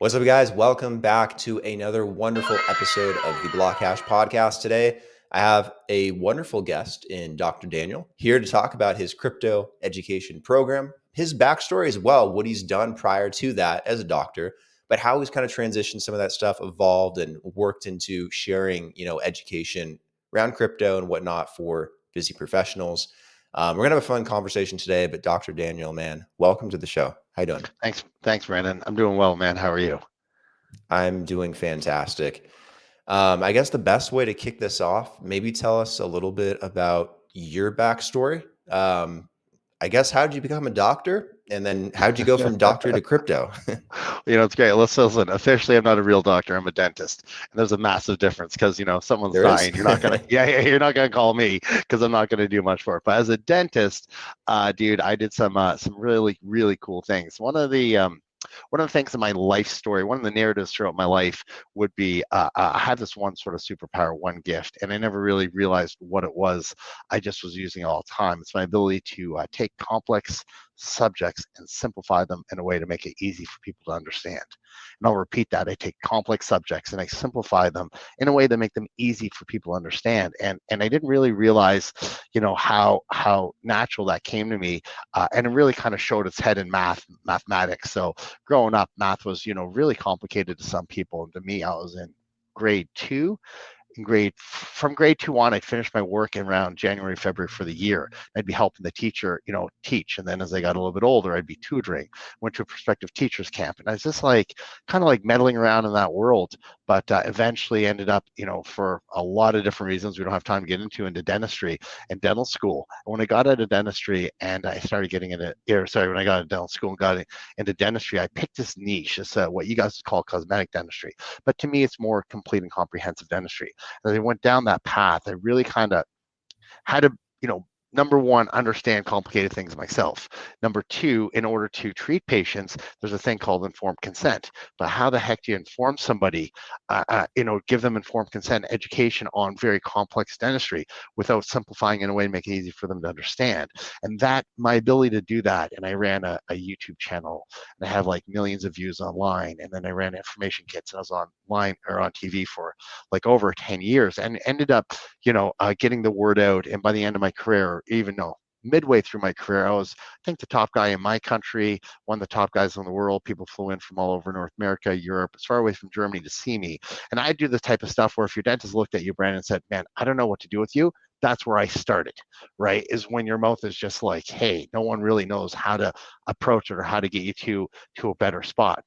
What's up, guys? Welcome back to another wonderful episode of the BlockHash Podcast. Today, I have a wonderful guest in Dr. Daniel here to talk about his crypto education program, his backstory as well, what he's done prior to that as a doctor, but how he's kind of transitioned some of that stuff, evolved and worked into sharing, education around crypto and whatnot for busy professionals. We're gonna have a fun conversation today, but Dr. Daniel, man, welcome to the show. How you doing? Thanks, Brandon. I'm doing well, man. How are you? I'm doing fantastic. I guess the best way to kick this off, maybe tell us a little bit about your backstory. I guess, how did you become a doctor? And then how did you go from doctor to crypto? It's great. Listen. Officially, I'm not a real doctor. I'm a dentist, and there's a massive difference because someone's There is. dying. You're not gonna, you're not gonna call me because I'm not gonna do much for it. But as a dentist, dude, I did some really really cool things. One of the things in my life story, one of the narratives throughout my life would be I had this one sort of superpower, one gift, and I never really realized what it was. I just was using it all the time. It's my ability to take complex subjects and simplify them in a way to make it easy for people to understand. And I'll repeat that. I take complex subjects and I simplify them in a way that make them easy for people to understand. And I didn't really realize, how natural that came to me. And it really kind of showed its head in mathematics. So growing up, math was, really complicated to some people. And to me, I was in grade 2. From grade 2 on, I'd finish my work in around January, February for the year. I'd be helping the teacher, teach. And then as I got a little bit older, I'd be tutoring. Went to a prospective teachers camp. And I was just kind of like meddling around in that world, but eventually ended up, for a lot of different reasons we don't have time to get into dentistry and dental school. And when I got out of dentistry and I started getting when I got out of dental school and got into dentistry, I picked this niche. It's what you guys call cosmetic dentistry. But to me, it's more complete and comprehensive dentistry. As I went down that path, I really kind of had to, number one, understand complicated things myself. Number two, in order to treat patients, there's a thing called informed consent. But how the heck do you inform somebody, give them informed consent education on very complex dentistry without simplifying in a way to make it easy for them to understand? And that, my ability to do that, and I ran a YouTube channel, and I have like millions of views online, and then I ran information kits, and I was online or on TV for like over 10 years, and ended up getting the word out. And by the end of my career, even though midway through my career, I was, I think, the top guy in my country, one of the top guys in the world. People flew in from all over North America, Europe, as far away from Germany to see me. And I do the type of stuff where if your dentist looked at you, Brandon, and said, man, I don't know what to do with you, that's where I started, right? Is when your mouth is just like, hey, no one really knows how to approach it or how to get you to a better spot.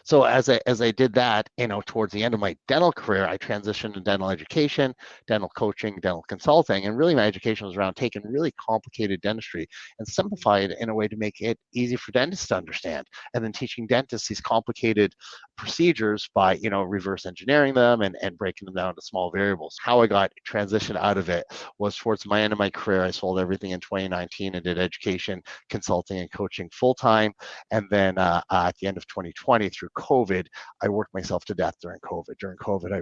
So as I did that, towards the end of my dental career, I transitioned to dental education, dental coaching, dental consulting, and really my education was around taking really complicated dentistry and simplify it in a way to make it easy for dentists to understand, and then teaching dentists these complicated procedures by reverse engineering them and breaking them down to small variables. How I got transitioned out of it was towards my end of my career. I sold everything in 2019 and did education, consulting, and coaching full time. And then at the end of 2020, through COVID, I worked myself to death during COVID. During COVID, I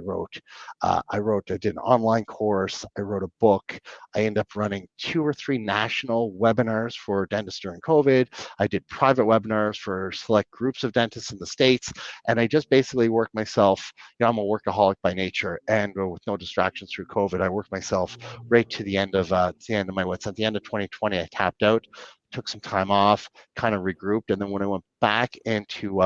did an online course, I wrote a book, I ended up running 2 or 3 national webinars for dentists during COVID. I did private webinars for select groups of dentists in the States, and I just basically worked myself. I'm a workaholic by nature, and with no distractions through COVID, I worked myself right to the end of my wits. At the end of 2020, I tapped out, took some time off, kind of regrouped, and then when I went back into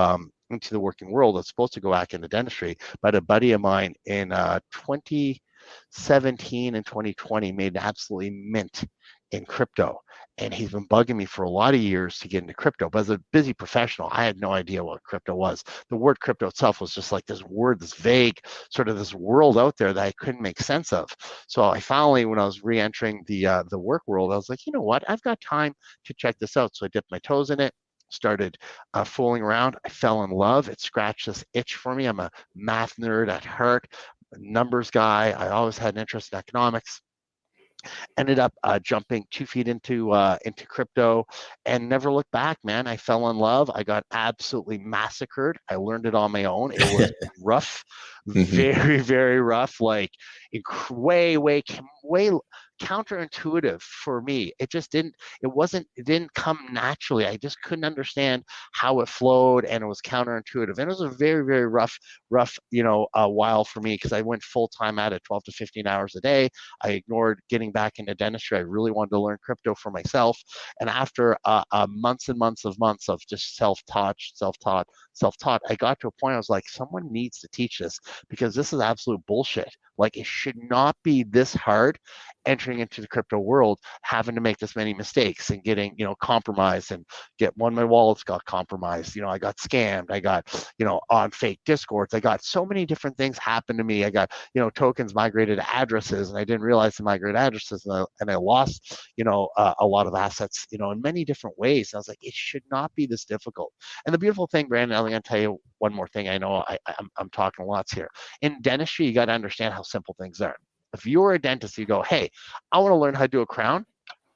the working world, I was supposed to go back into dentistry, but a buddy of mine in 2017 and 2020 made an absolutely mint in crypto. And he's been bugging me for a lot of years to get into crypto. But as a busy professional, I had no idea what crypto was. The word crypto itself was just like this word, this vague sort of this world out there that I couldn't make sense of. So I finally, when I was re-entering the work world, I was like, you know what? I've got time to check this out. So I dipped my toes in it, started fooling around. I fell in love. It scratched this itch for me. I'm a math nerd at heart, a numbers guy. I always had an interest in economics. Ended up jumping 2 feet into crypto and never looked back, man. I fell in love. I got absolutely massacred. I learned it on my own. It was rough, very, very rough, like way counterintuitive for me. It didn't come naturally. I just couldn't understand how it flowed, and it was counterintuitive. And it was a very, very rough, while for me, because I went full time at it, 12 to 15 hours a day. I ignored getting back into dentistry. I really wanted to learn crypto for myself. And after months and months of just self-taught, I got to a point I was like, someone needs to teach this, because this is absolute bullshit. Like, it should not be this hard entering into the crypto world, having to make this many mistakes and getting, compromised, and get one of my wallets got compromised. I got scammed. I got, on fake discords. I got so many different things happen to me. I got, tokens migrated to addresses, and I didn't realize the migrated addresses, and I lost, a lot of assets, in many different ways. And I was like, it should not be this difficult. And the beautiful thing, Brandon, I'm going to tell you one more thing. I know I'm talking lots here. In dentistry, you got to understand how simple things are. If you're a dentist, you go, hey, I want to learn how to do a crown.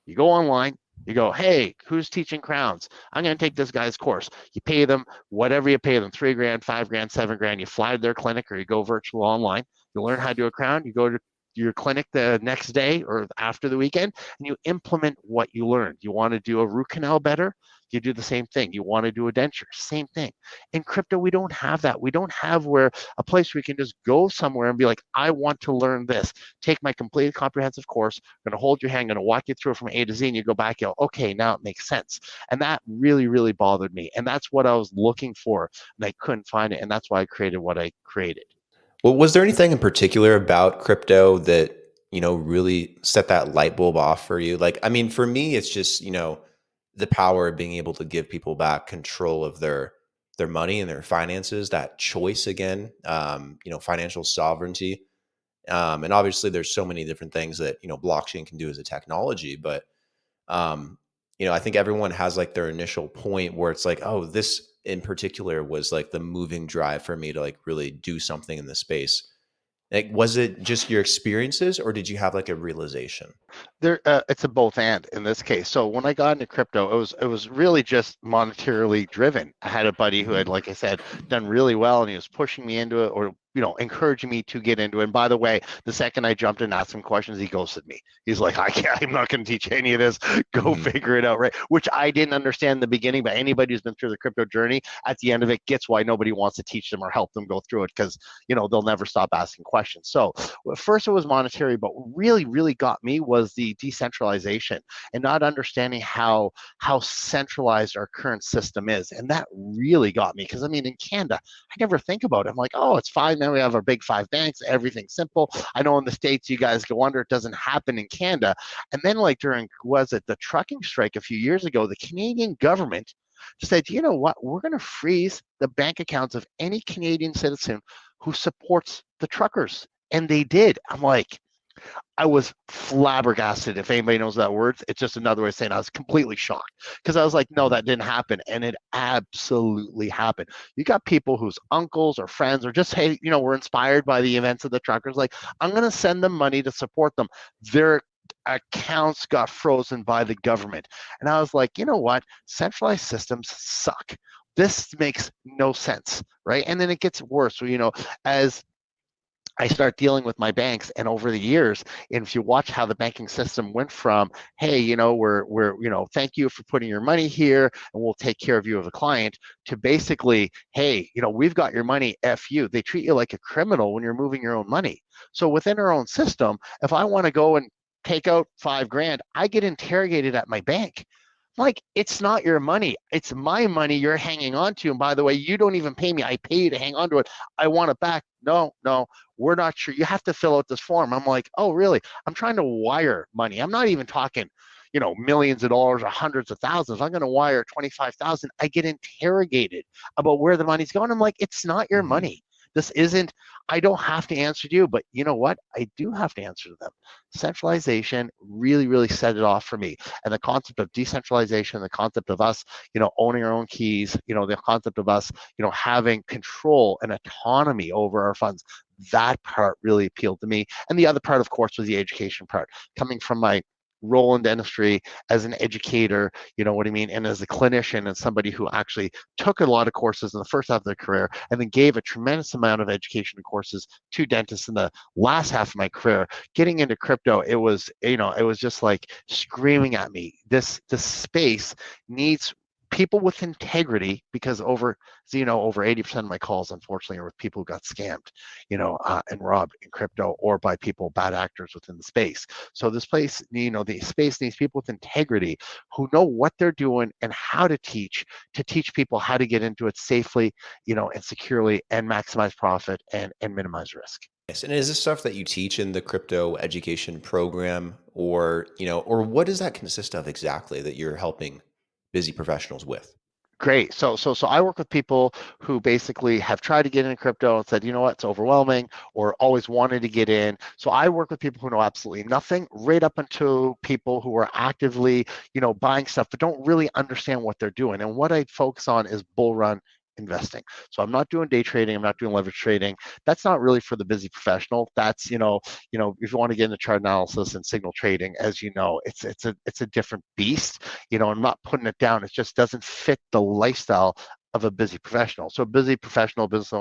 You go online, you go, hey, who's teaching crowns? I'm going to take this guy's course. You pay them whatever you pay them, $3,000, $5,000, $7,000. You fly to their clinic, or you go virtual online. You learn how to do a crown. You go to your clinic the next day or after the weekend, and you implement what you learned. You want to do a root canal better? You do the same thing. You want to do a denture? Same thing. In crypto, we don't have that. We don't have a place where we can just go somewhere and be like, I want to learn this. Take my completed comprehensive course. I'm going to hold your hand. I'm going to walk you through it from A to Z, and you go back, you go, okay, now it makes sense. And that really, really bothered me. And that's what I was looking for, and I couldn't find it. And that's why I created what I created. Well, was there anything in particular about crypto that, really set that light bulb off for you? Like, I mean, for me, it's just, the power of being able to give people back control of their money and their finances, that choice again, financial sovereignty. And obviously there's so many different things that, blockchain can do as a technology, but um, I think everyone has like their initial point where it's like, oh, this in particular was like the moving drive for me to like really do something in the space. Like, was it just your experiences, or did you have like a realization? It's a both and in this case. So when I got into crypto, it was really just monetarily driven. I had a buddy who had, Mhm. like I said, done really well, and he was pushing me into it, or encouraging me to get into it. And by the way, the second I jumped in and asked him questions, he ghosted me. He's like, I'm not going to teach you any of this. Go Mhm. figure it out, right? Which I didn't understand in the beginning, but anybody who's been through the crypto journey, at the end of it, gets why nobody wants to teach them or help them go through it, because they'll never stop asking questions. So first it was monetary, but what really, really got me was the decentralization, and not understanding how centralized our current system is. And that really got me, because I mean, in Canada, I never think about it. I'm like, oh, it's fine. Now we have our big five banks, everything's simple. I know in the States you guys go under, it doesn't happen in Canada. And then, like, during, was it the trucking strike a few years ago, the Canadian government said, you know what, we're going to freeze the bank accounts of any Canadian citizen who supports the truckers. And they did. I'm like, I was flabbergasted. If anybody knows that word, it's just another way of saying I was completely shocked, because I was like, no, Mhm. that didn't happen. And it absolutely happened. You got people whose uncles or friends, or just, hey, were inspired by the events of the truckers. Like, I'm going to send them money to support them. Their accounts got frozen by the government. And I was like, you know what? Centralized systems suck. This makes no sense. Right. And then it gets worse. So, as I start dealing with my banks, and over the years, and if you watch how the banking system went from, hey, we're thank you for putting your money here, and we'll take care of you as a client, to basically, hey, we've got your money, F you. They treat you like a criminal when you're moving your own money. So within our own system, if I want to go and take out $5,000, I get interrogated at my bank. Like, it's not your money. It's my money you're hanging on to. And by the way, you don't even pay me. I pay you to hang on to it. I want it back. No, no, we're not sure. You have to fill out this form. I'm like, oh, really? I'm trying to wire money. I'm not even talking, millions of dollars or hundreds of thousands. I'm going to wire 25,000. I get interrogated about where the money's going. I'm like, it's not your Mhm. money. This isn't, I don't have to answer to you, but you know what? I do have to answer to them. Centralization really, really set it off for me. And the concept of decentralization, the concept of us, owning our own keys, the concept of us, having control and autonomy over our funds, that part really appealed to me. And the other part, of course, was the education part. Coming from my role in dentistry as an educator, you know what I mean, and as a clinician and somebody who actually took a lot of courses in the first half of their career and then gave a tremendous amount of education and courses to dentists in the last half of my career. Getting into crypto, it was, you know, it was just like screaming at me. This space needs people with integrity, because over, you know, over 80% of my calls unfortunately are with people who got scammed, you know, and robbed in crypto, or by people, bad actors within the space. So this place, you know, the space needs people with integrity who know what they're doing and how to teach people how to get into it safely, you know, and securely, and maximize profit and minimize risk. Yes. And is this stuff that you teach in the crypto education program, or, or what does that consist of exactly that you're helping busy professionals with? Great. So I work with people who basically have tried to get into crypto and said, you know what, it's overwhelming, or always wanted to get in. So I work with people who know absolutely nothing, right up until people who are actively, you know, buying stuff but don't really understand what they're doing. And what I focus on is bull run investing. So I'm not doing day trading, I'm not doing leverage trading. That's not really for the busy professional. That's, if you want to get into chart analysis and signal trading, as you know, it's a different beast. You know, I'm not putting it down. It just doesn't fit the lifestyle of a busy professional. So a busy professional, business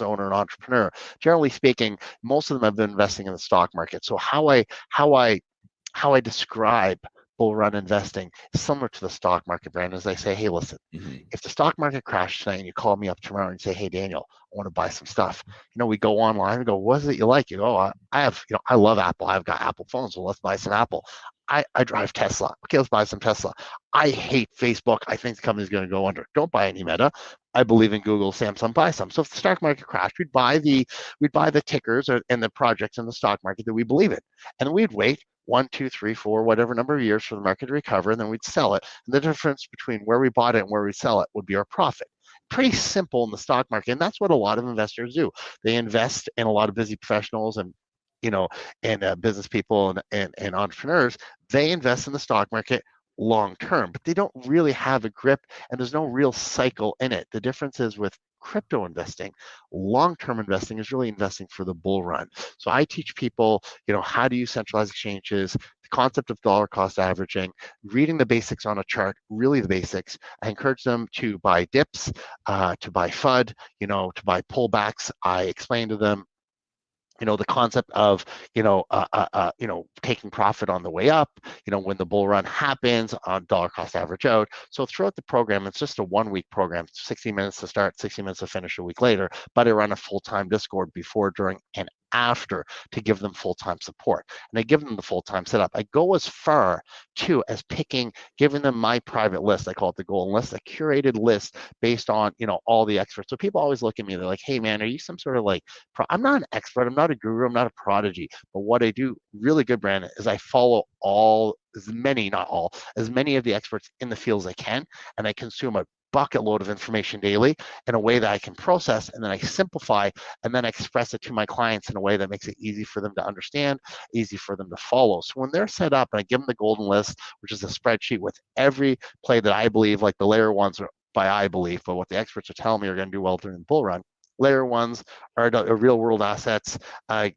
owner and entrepreneur, generally speaking, most of them have been investing in the stock market. So how I describe bull run investing is similar to the stock market, brand. As I say, hey, listen, Hmm. if the stock market crashed tonight and you call me up tomorrow and say, hey, Daniel, I want to buy some stuff, we go online and go, what is it you like? You go, I have, I love Apple. I've got Apple phones, so let's buy some Apple. I drive Tesla. Okay, let's buy some Tesla. I hate Facebook. I think the company's going to go under. Don't buy any Meta. I believe in Google, Samsung, buy some. So if the stock market crashed, we'd buy the tickers and the projects in the stock market that we believe in. And we'd wait 1, 2, 3, 4, whatever number of years for the market to recover, and then we'd sell it. And the difference between where we bought it and where we sell it would be our profit. Pretty simple in the stock market, and that's what a lot of investors do. They invest in a lot of busy professionals and business people and entrepreneurs. They invest in the stock market long term, but they don't really have a grip, and there's no real cycle in it. The difference is with crypto investing, long-term investing is really investing for the bull run. So I teach people, how to use centralized exchanges, the concept of dollar cost averaging, reading the basics on a chart, really the basics. I encourage them to buy dips, to buy FUD, to buy pullbacks. I explain to them the concept of taking profit on the way up, when the bull run happens on dollar cost average out. So throughout the program, it's just a 1 week program, 60 minutes to start, 60 minutes to finish a week later, but I run a full-time Discord before, during, and after to give them full-time support. And I give them the full-time setup. I go as far too as giving them my private list. I call it the golden list, a curated list based on all the experts. So people always look at me, they're like, hey man, are you some sort of like I'm not an expert, I'm not a guru, I'm not a prodigy, but what I do really good, Brandon, is I follow as many of the experts in the field as I can, and I consume a bucket load of information daily in a way that I can process, and then I simplify, and then I express it to my clients in a way that makes it easy for them to understand, easy for them to follow. So when they're set up and I give them the golden list, which is a spreadsheet with every play that I believe, like the layer ones are by I believe, but what the experts are telling me are going to do well during the bull run. Layer ones are real world assets,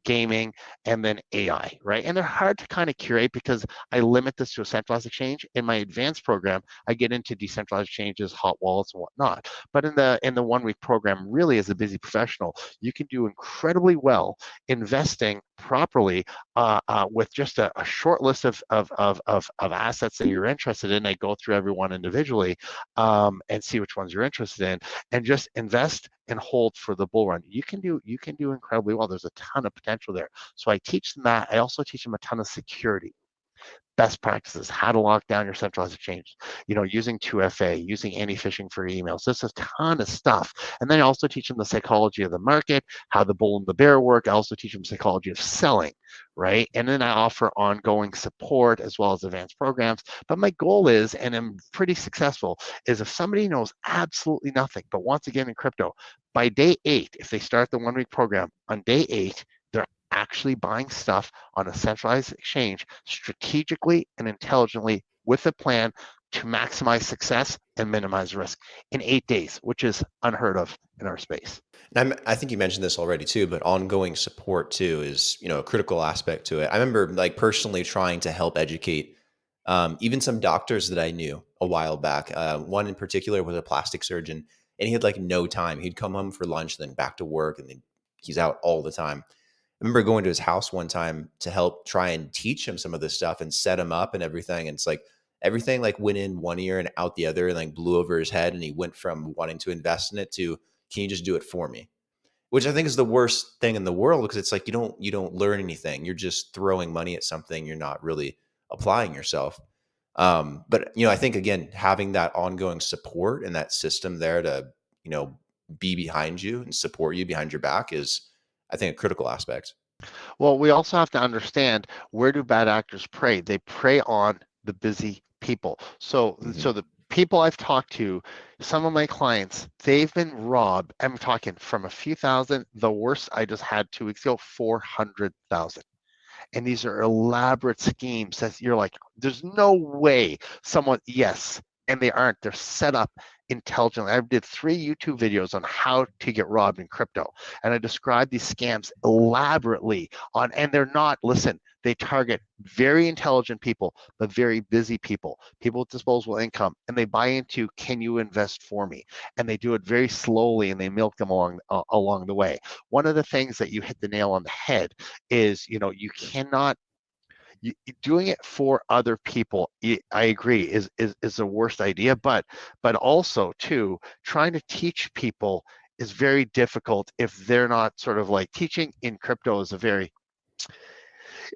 gaming, and then AI, right? And they're hard to kind of curate because I limit this to a centralized exchange. In my advanced program, I get into decentralized exchanges, hot wallets, and whatnot. But in the 1 week program, really, as a busy professional, you can do incredibly well investing properly with just a short list of assets that you're interested in. I go through every one individually and see which ones you're interested in, and just invest and hold for the bull run. You can do incredibly well. There's a ton of potential there. So I teach them that. I also teach them a ton of security best practices, how to lock down your centralized exchange, using 2FA, using anti-phishing for emails. There's a ton of stuff. And then I also teach them the psychology of the market, how the bull and the bear work. I also teach them psychology of selling, right? And then I offer ongoing support as well as advanced programs. But my goal is, and I'm pretty successful, is if somebody knows absolutely nothing, but wants to get in crypto, by day 8, if they start the 1 week program, on day 8, they're actually buying stuff on a centralized exchange strategically and intelligently with a plan to maximize success and minimize risk in 8 days, which is unheard of in our space. And I think you mentioned this already too, but ongoing support too is, a critical aspect to it. I remember like personally trying to help educate even some doctors that I knew a while back. One in particular was a plastic surgeon, and he had like no time. He'd come home for lunch, then back to work, and then he's out all the time. I remember going to his house one time to help try and teach him some of this stuff and set him up and everything. And it's like everything like went in one ear and out the other and like blew over his head. And he went from wanting to invest in it to, can you just do it for me? Which I think is the worst thing in the world, because it's like you don't learn anything. You're just throwing money at something. You're not really applying yourself. But I think again, having that ongoing support and that system there to, be behind you and support you behind your back is, I think, a critical aspect. Well, we also have to understand, where do bad actors prey? They prey on the busy people. So Mm-hmm. the people I've talked to, some of my clients, they've been robbed. I'm talking from a few thousand. The worst I just had 2 weeks ago, 400,000. And these are elaborate schemes that you're like, there's no way someone, yes, and they aren't. They're set up intelligently. I did 3 YouTube videos on how to get robbed in crypto, and I described these scams elaborately on, and they're not, listen, they target very intelligent people, but very busy people, people with disposable income, and they buy into, can you invest for me? And they do it very slowly, and they milk them along the way. One of the things that you hit the nail on the head is, you cannot, doing it for other people, I agree, is the worst idea, but also too, trying to teach people is very difficult if they're not sort of like, teaching in crypto is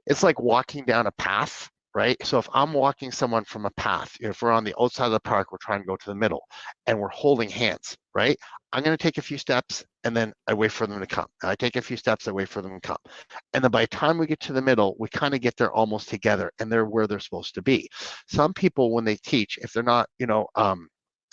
it's like walking down a path, right? So if I'm walking someone from a path, if we're on the outside of the park, we're trying to go to the middle, and we're holding hands, right? I'm going to take a few steps, and then I wait for them to come. I take a few steps, I wait for them to come. And then by the time we get to the middle, we kind of get there almost together, and they're where they're supposed to be. Some people, when they teach, if they're not,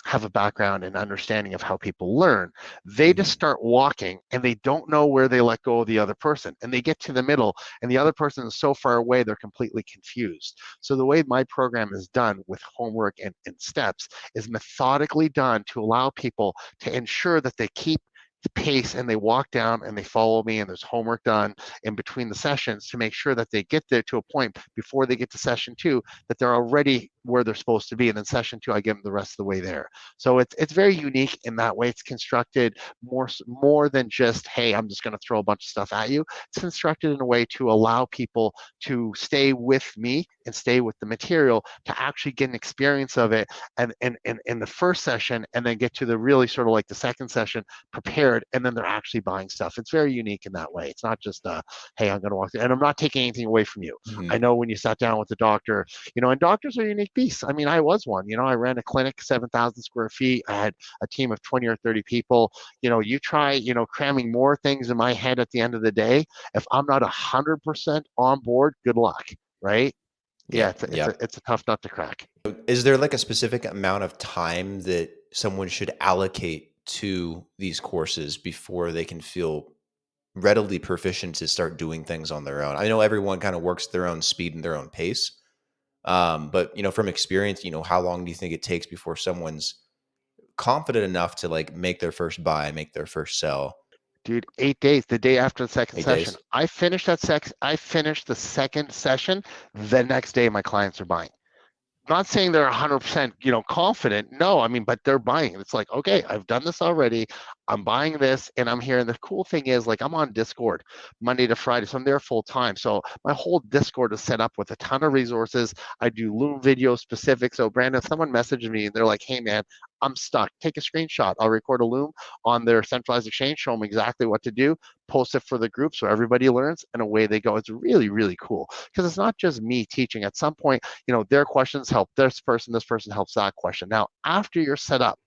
have a background and understanding of how people learn, they just Mm-hmm. start walking, and they don't know where they let go of the other person. And they get to the middle, and the other person is so far away, they're completely confused. So the way my program is done with homework and steps is methodically done to allow people to ensure that they keep the pace, and they walk down and they follow me, and there's homework done in between the sessions to make sure that they get there to a point before they get to session 2 that they're already where they're supposed to be, and then session 2 I get them the rest of the way there. So it's very unique in that way. It's constructed more than just, hey, I'm just going to throw a bunch of stuff at you. It's constructed in a way to allow people to stay with me and stay with the material to actually get an experience of it, and in the first session, and then get to the really sort of like the second session prepared, and then they're actually buying stuff. It's very unique in that way. It's not just hey, I'm going to walk through, and I'm not taking anything away from you. I Mm-hmm. know when you sat down with the doctor, and doctors are unique beasts. I mean, I was one. I ran a clinic, 7,000 square feet. I had a team of 20 or 30 people. You try, cramming more things in my head at the end of the day. If I'm not 100% on board, good luck, right? Yeah, Yeah. Yep. it's a tough nut to crack. Is there like a specific amount of time that someone should allocate to these courses before they can feel readily proficient to start doing things on their own? I know everyone kind of works at their own speed and their own pace. But from experience, how long do you think it takes before someone's confident enough to like make their first buy, make their first sell? Dude, 8 days, the day after the second 8 days. session. I finished the second session. The next day, my clients are buying. Not saying they're 100%, confident. No, I mean, but they're buying. It's like, okay, I've done this already. I'm buying this, and I'm here. And the cool thing is, like, I'm on Discord Monday to Friday, so I'm there full time. So my whole Discord is set up with a ton of resources. I do Loom videos specific. So Brandon, someone messaged me and they're like, hey man, I'm stuck. Take a screenshot. I'll record a Loom on their centralized exchange, show them exactly what to do, post it for the group so everybody learns, and away they go. It's really, really cool because it's not just me teaching. At some point, their questions help this person helps that question. Now, after you're set up,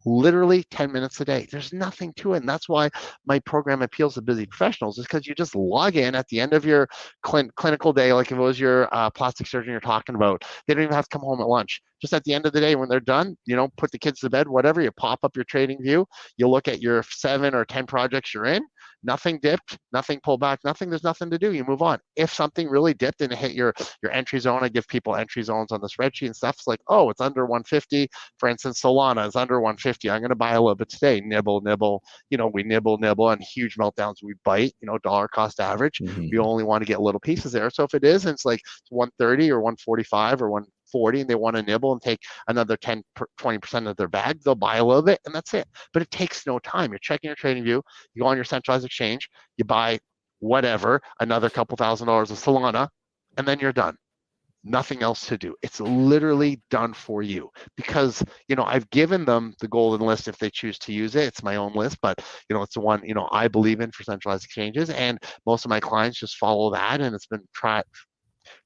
literally 10 minutes a day. There's nothing to it. And that's why my program appeals to busy professionals, is because you just log in at the end of your clinical day, like if it was your plastic surgeon you're talking about. They don't even have to come home at lunch. Just at the end of the day, when they're done, put the kids to bed, whatever, you pop up your trading view, you look at your 7 or 10 projects you're in, Nothing dipped, nothing pulled back, nothing. There's nothing to do. You move on. If something really dipped and it hit your entry zone, I give people entry zones on the spreadsheet and stuff. It's like, oh, it's under 150. For instance, Solana is under 150. I'm going to buy a little bit today. Nibble, nibble. We nibble, nibble, and huge meltdowns. We bite. Dollar cost average. We Mhm. only want to get little pieces there. So if it is, and it's like 130 or 145 or 140, and they want to nibble and take another 10, 20% of their bag, they'll buy a little bit, and that's it. But it takes no time. You're checking your trading view. You go on your centralized exchange. You buy whatever, another couple $1,000s of Solana, and then you're done. Nothing else to do. It's literally done for you because, I've given them the golden list if they choose to use it. It's my own list, but, it's the one, I believe in for centralized exchanges. And most of my clients just follow that, and it's been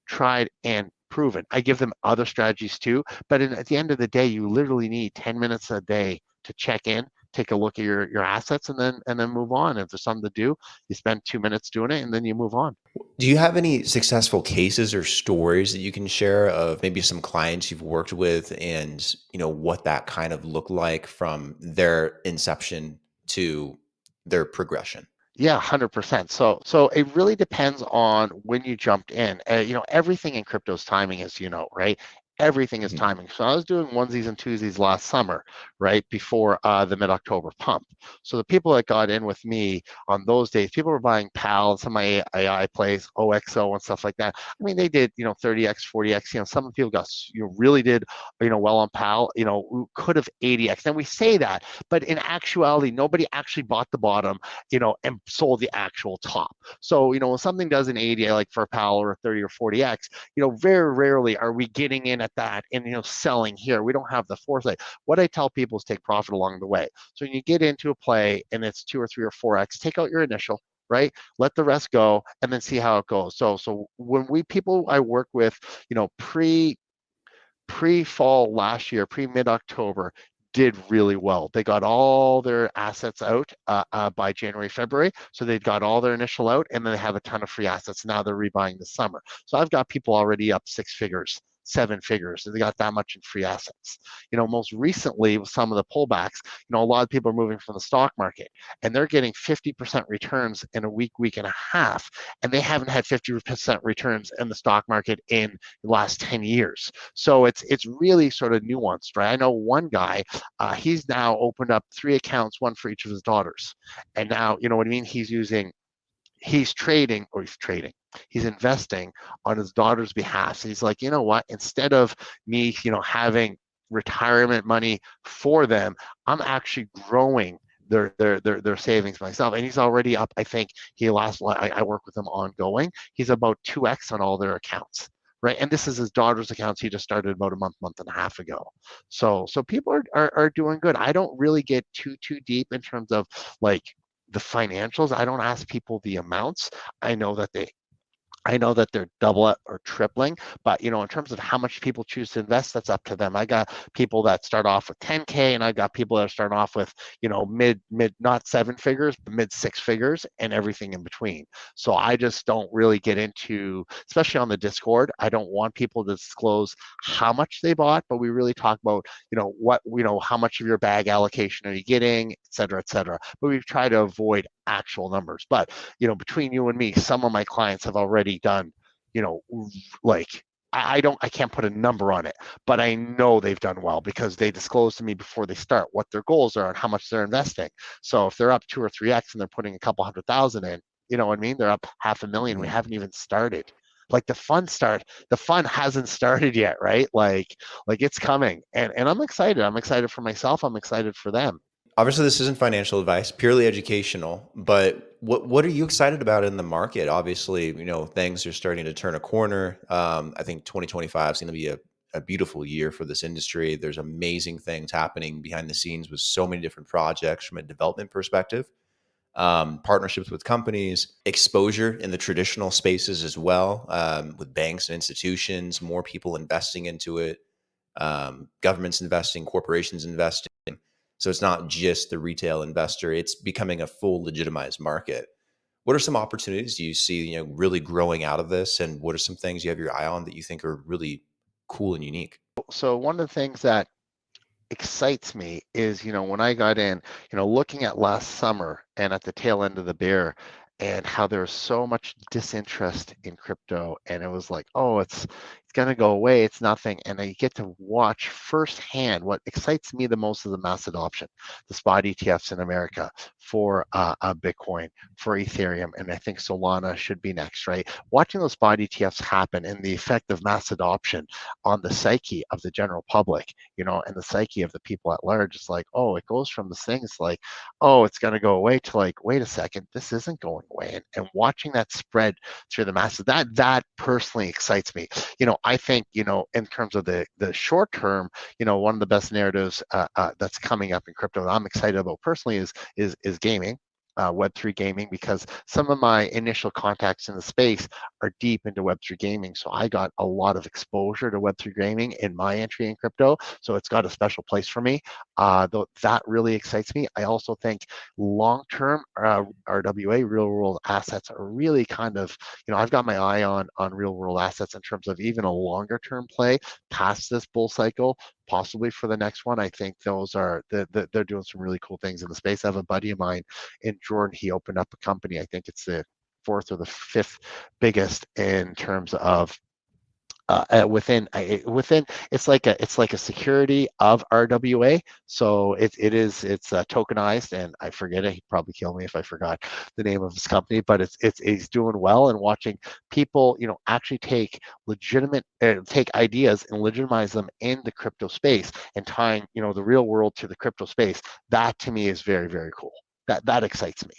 tried and proven. I give them other strategies too, but at the end of the day, you literally need 10 minutes a day to check in, take a look at your assets, and then move on. If there's something to do, you spend 2 minutes doing it, and then you move on. Do you have any successful cases or stories that you can share of maybe some clients you've worked with and, what that kind of looked like from their inception to their progression? Yeah, 100%. So it really depends on when you jumped in. Everything in crypto is timing, as you know, right? Everything is Mhm. timing. So I was doing onesies and twosies last summer, right before the mid-October pump. So the people that got in with me on those days, people were buying PAL, some of my AI plays, OXO and stuff like that. I mean, they did 30x, 40x. Some people got really did well on PAL. Could have 80x. And we say that, but in actuality, nobody actually bought the bottom and sold the actual top. So, when something does an 80, like for PAL or 30 or 40x, very rarely are we getting in at that and, selling here. We don't have the foresight. What I tell people is take profit along the way. So when you get into a play and it's 2 or 3 or 4x, take out your initial, right? Let the rest go and then see how it goes. So when people I work with, pre-fall last year, pre-mid-October, did really well. They got all their assets out by January, February. So they've got all their initial out, and then they have a ton of free assets. Now they're rebuying this summer. So I've got people already up 6 figures, 7 figures. They got that much in free assets. Most recently with some of the pullbacks, a lot of people are moving from the stock market, and they're getting 50% returns in a week and a half, and they haven't had 50% returns in the stock market in the last 10 years. So it's really sort of nuanced, right? I know one guy, he's now opened up 3 accounts, one for each of his daughters, and now you know what I mean. He's investing on his daughter's behalf. So he's like, you know what? Instead of me, having retirement money for them, I'm actually growing their savings myself. And he's already up. I think I work with him ongoing. He's about 2x on all their accounts. Right. And this is his daughter's accounts. He just started about a month and a half ago. So people are doing good. I don't really get too deep in terms of like the financials. I don't ask people the amounts. I know that they I know that they're double or tripling, but in terms of how much people choose to invest, that's up to them. I got people that start off with 10K, and I got people that are starting off with, mid not 7 figures, but mid 6 figures, and everything in between. So I just don't really get into, especially on the Discord. I don't want people to disclose how much they bought, but we really talk about, how much of your bag allocation are you getting, et cetera, et cetera. But we try to avoid actual numbers. But between you and me, some of my clients have already done, you know, like I can't put a number on it, but I know they've done well because they disclose to me before they start what their goals are and how much they're investing. So if they're up 2 or 3x and they're putting a couple 100,000 in, you know what I mean? They're up 500,000. We Mhm. haven't even started. Like the fun hasn't started yet, right? Like it's coming. And I'm excited. I'm excited for myself. I'm excited for them. Obviously, this isn't financial advice, purely educational. But what are you excited about in the market? Obviously, things are starting to turn a corner. I think 2025 is going to be a beautiful year for this industry. There's amazing things happening behind the scenes with so many different projects from a development perspective, partnerships with companies, exposure in the traditional spaces as well, with banks and institutions, more people investing into it, governments investing, corporations investing. So it's not just the retail investor; it's becoming a full legitimized market. What are some opportunities do you see, really growing out of this, and what are some things you have your eye on that you think are really cool and unique? So one of the things that excites me is, when I got in, looking at last summer and at the tail end of the bear, and how there's so much disinterest in crypto, and it was like, oh, it's going to go away, it's nothing. And I get to watch firsthand. What excites me the most is the mass adoption, the spot ETFs in America for Bitcoin, for Ethereum, and I think Solana should be next, right? Watching those spot ETFs happen and the effect of mass adoption on the psyche of the general public, and the psyche of the people at large. It's like, oh, it goes from this thing, it's like, oh, it's going to go away, to like, wait a second, this isn't going away. And watching that spread through the masses, that personally excites me. I think, in terms of the short term, one of the best narratives that's coming up in crypto that I'm excited about personally is gaming, Web3 gaming, because some of my initial contacts in the space are deep into Web3 gaming. So I got a lot of exposure to Web3 gaming in my entry in crypto. So it's got a special place for me. Though that really excites me. I also think long-term RWA, real world assets, are really kind of, I've got my eye on real world assets in terms of even a longer term play past this bull cycle, possibly for the next one. I think those are they're doing some really cool things in the space. I have a buddy of mine in Jordan. He opened up a company. I think it's the fourth or the fifth biggest in terms of within it's like a security of RWA. So it's tokenized, and I forget it. He'd probably kill me if I forgot the name of his company, but it's doing well. And watching people actually take ideas and legitimize them in the crypto space, and tying the real world to the crypto space, that to me is very, very cool. That excites me.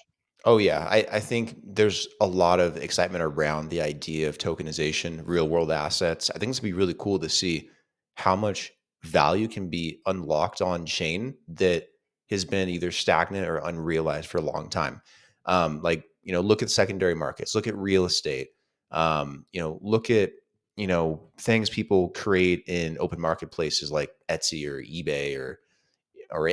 Oh yeah, I think there's a lot of excitement around the idea of tokenization, real world assets. I think it's gonna be really cool to see how much value can be unlocked on chain that has been either stagnant or unrealized for a long time. Like, look at secondary markets, look at real estate, look at, things people create in open marketplaces like Etsy or eBay or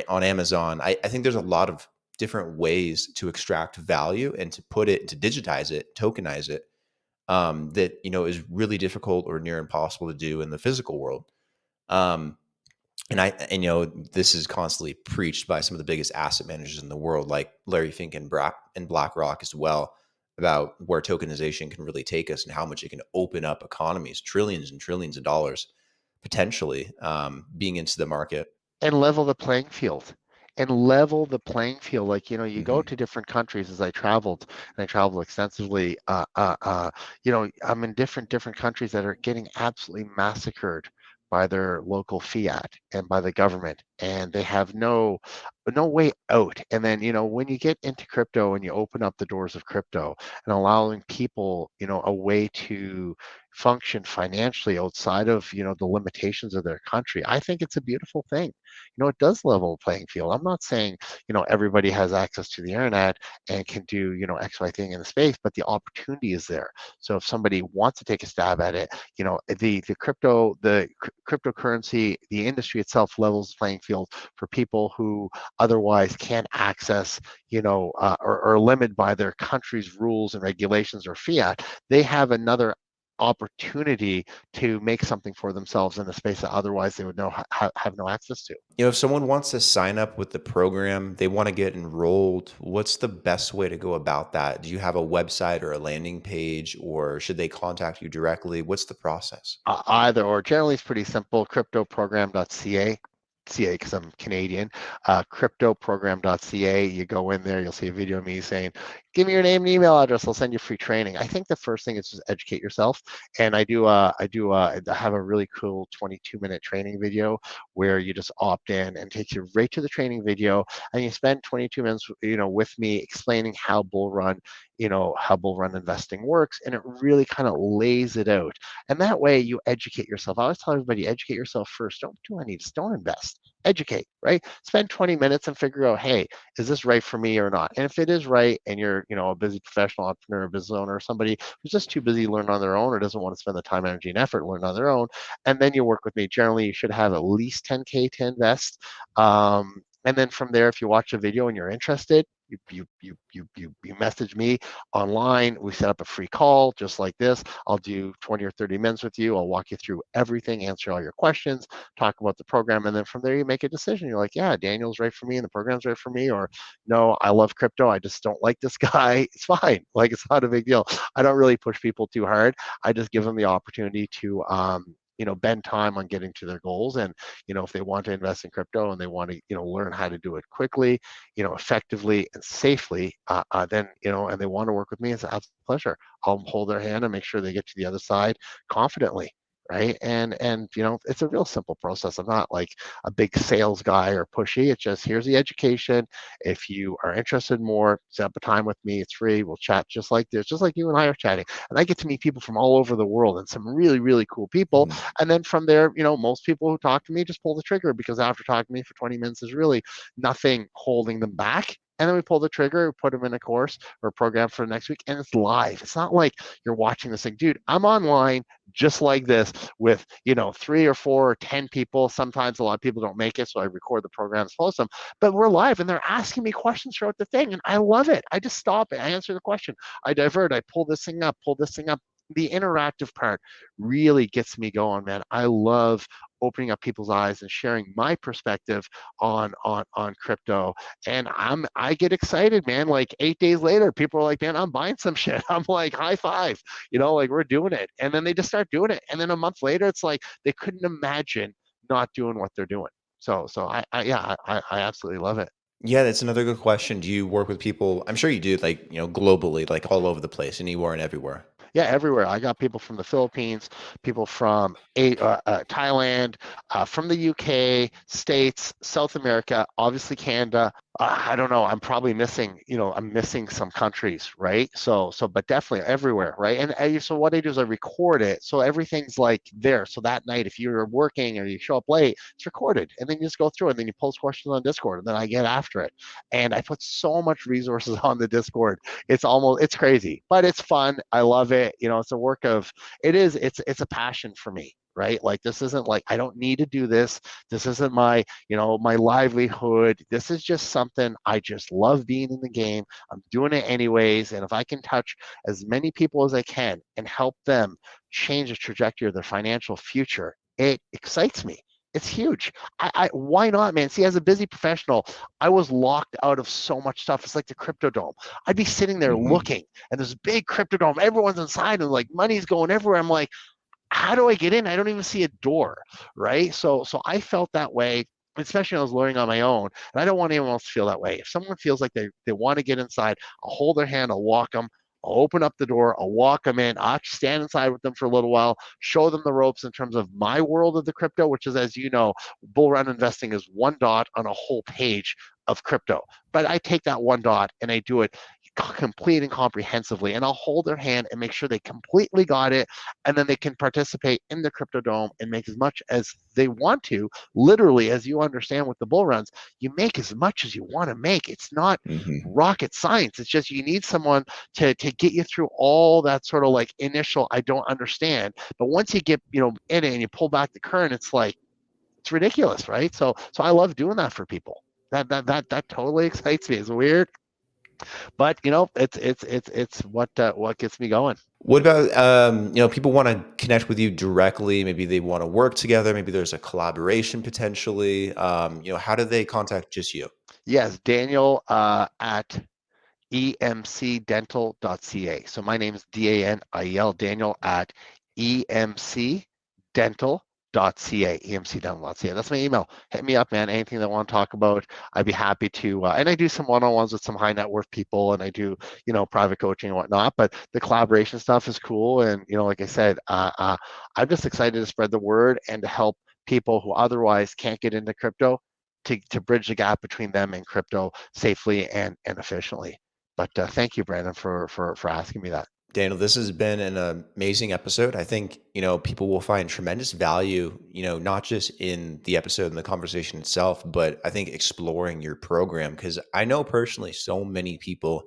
on Amazon. I think there's a lot of different ways to extract value and to put it, to digitize it, tokenize it, that is really difficult or near impossible to do in the physical world. Um, and this is constantly preached by some of the biggest asset managers in the world, like Larry Fink and BlackRock as well, about where tokenization can really take us and how much it can open up economies, trillions and trillions of dollars potentially being into the market. And level the playing field, like, you go Hmm. to different countries. As I traveled, and I traveled extensively, I'm in different countries that are getting absolutely massacred by their local fiat and by the government, and they have no way out. And then, when you get into crypto and you open up the doors of crypto and allowing people, a way to function financially outside of, the limitations of their country, I think it's a beautiful thing. It does level the playing field. I'm not saying, everybody has access to the internet and can do, X, Y thing in the space, but the opportunity is there. So if somebody wants to take a stab at it, cryptocurrency, the industry itself levels the playing field for people who otherwise can't access, or limited by their country's rules and regulations or fiat. They have another opportunity to make something for themselves in a space that otherwise they would have no access to. If someone wants to sign up with the program, they want to get enrolled, what's the best way to go about that? Do you have a website or a landing page, or should they contact you directly? What's the process? Either or. Generally, it's pretty simple. Cryptoprogram.ca. CA because I'm Canadian, cryptoprogram.ca. You go in there, you'll see a video of me saying, give me your name and email address, I'll send you free training. I think the first thing is just educate yourself. And I have a really cool 22-minute training video where you just opt in and takes you right to the training video, and you spend 22 minutes, with me explaining how bull run investing works, and it really kind of lays it out. And that way you educate yourself. I always tell everybody, educate yourself first. Don't do any, just don't invest. Educate, right? Spend 20 minutes and figure out, hey, is this right for me or not? And if it is right, and you're, a busy professional entrepreneur, business owner, or somebody who's just too busy to learn on their own or doesn't want to spend the time, energy, and effort to learn on their own, and then you work with me. Generally, you should have at least 10K to invest. And then from there, if you watch a video and you're interested, You message me online. We set up a free call just like this. I'll do 20 or 30 minutes with you. I'll walk you through everything, answer all your questions, talk about the program, and then from there you make a decision. You're like, yeah, Daniel's right for me and the program's right for me, or no, I love crypto, I just don't like this guy. It's fine. Like, it's not a big deal. I don't really push people too hard. I just give them the opportunity to bend time on getting to their goals. And if they want to invest in crypto and they want to learn how to do it quickly, effectively and safely, then and they want to work with me, it's a pleasure. I'll hold their hand and make sure they get to the other side confidently, right? And it's a real simple process. I'm not like a big sales guy or pushy. It's just, here's the education. If you are interested more, set up a time with me. It's free. We'll chat just like this, just like you and I are chatting. And I get to meet people from all over the world and some really, really cool people. Mhm. And then from there, most people who talk to me just pull the trigger, because after talking to me for 20 minutes, there's really nothing holding them back. And then we pull the trigger, put them in a course or a program for next week, and it's live. It's not like you're watching this thing. Dude, I'm online just like this with 3 or 4 or 10 people. Sometimes a lot of people don't make it, so I record the programs, post them, but we're live and they're asking me questions throughout the thing, and I love it. I just stop it, I answer the question, I divert, I pull this thing up, the interactive part really gets me going, man. I love opening up people's eyes and sharing my perspective on crypto. And I get excited, man. Like 8 days later, people are like, man, I'm buying some shit. I'm like, high five, like, we're doing it. And then they just start doing it. And then a month later, it's like they couldn't imagine not doing what they're doing. So I absolutely love it. Yeah, that's another good question. Do you work with people? I'm sure you do, like, globally, like all over the place, anywhere and everywhere. Yeah, everywhere. I got people from the Philippines, people from Thailand, from the UK, States, South America, obviously Canada. I don't know. I'm probably missing, I'm missing some countries, right? But definitely everywhere, right? And so what I do is I record it, so everything's like there. So that night, if you're working or you show up late, it's recorded, and then you just go through it, and then you post questions on Discord, and then I get after it. And I put so much resources on the Discord. It's crazy, but it's fun. I love it. It's a work of, it's a passion for me, right? Like, this isn't like, I don't need to do this. This isn't my livelihood. This is just something I just love being in the game. I'm doing it anyways. And if I can touch as many people as I can and help them change the trajectory of their financial future, it excites me. It's huge. Why not, man? See, as a busy professional, I was locked out of so much stuff. It's like the crypto dome. I'd be sitting there Hmm. looking, and there's a big crypto dome. Everyone's inside, and like money's going everywhere. I'm like, how do I get in? I don't even see a door, right? So I felt that way, especially when I was learning on my own, and I don't want anyone else to feel that way. If someone feels like they want to get inside, I'll hold their hand, I'll walk them. I'll open up the door, I'll walk them in, I'll stand inside with them for a little while, show them the ropes in terms of my world of the crypto, which is, as you know, bull run investing is one dot on a whole page of crypto. But I take that one dot and I do it complete and comprehensively, and I'll hold their hand and make sure they completely got it, and then they can participate in the crypto dome and make as much as they want to. Literally, as you understand with the bull runs, you make as much as you want to make. It's not Hmm. rocket science. It's just, you need someone to get you through all that sort of like initial I don't understand. But once you get in it and you pull back the current, it's like, it's ridiculous, right? So I love doing that for people. That totally excites me. It's weird, but it's what gets me going. What about, people want to connect with you directly? Maybe they want to work together. Maybe there's a collaboration potentially. How do they contact just you? Yes, Daniel at emcdental.ca. So my name is Daniel, Daniel at emcdental.ca, emcdental.ca. That's my email. Hit me up, man. Anything that I want to talk about, I'd be happy to. And I do some one-on-ones with some high net worth people, and I do, private coaching and whatnot. But the collaboration stuff is cool. And, like I said, I'm just excited to spread the word and to help people who otherwise can't get into crypto to bridge the gap between them and crypto safely and efficiently. But thank you, Brandon, for asking me that. Daniel, this has been an amazing episode. I think, people will find tremendous value, not just in the episode and the conversation itself, but I think exploring your program. Because I know personally so many people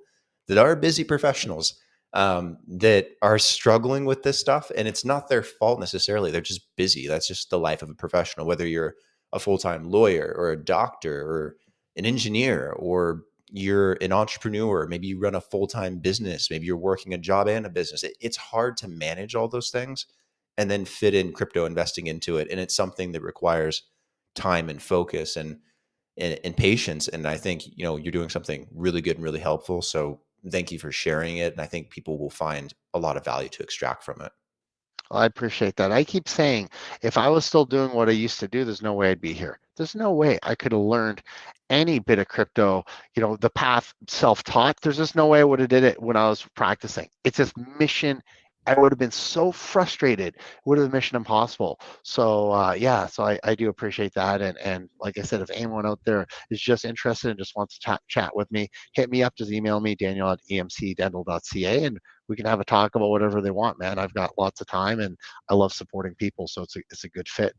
that are busy professionals, that are struggling with this stuff. And it's not their fault necessarily. They're just busy. That's just the life of a professional, whether you're a full time lawyer or a doctor or an engineer or you're an entrepreneur, maybe you run a full-time business, maybe you're working a job and a business. It's hard to manage all those things and then fit in crypto investing into it. And it's something that requires time and focus and patience. And I think, you're doing something really good and really helpful. So thank you for sharing it. And I think people will find a lot of value to extract from it. I appreciate that. I keep saying, if I was still doing what I used to do, there's no way I'd be here. There's no way I could have learned any bit of crypto, the path self-taught. There's just no way I would have did it when I was practicing. It's just mission. I would have been so frustrated. It would have been mission impossible. So yeah, so I do appreciate that. And like I said, if anyone out there is just interested and just wants to chat with me, hit me up, just email me, daniel@emcdental.ca, and we can have a talk about whatever they want, man. I've got lots of time and I love supporting people. So it's a good fit.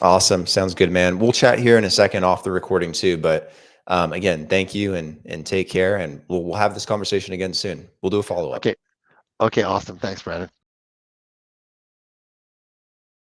Awesome. Sounds good, man. We'll chat here in a second off the recording too. But again, thank you and take care. And we'll have this conversation again soon. We'll do a follow up. Okay. Okay. Awesome. Thanks, Brandon.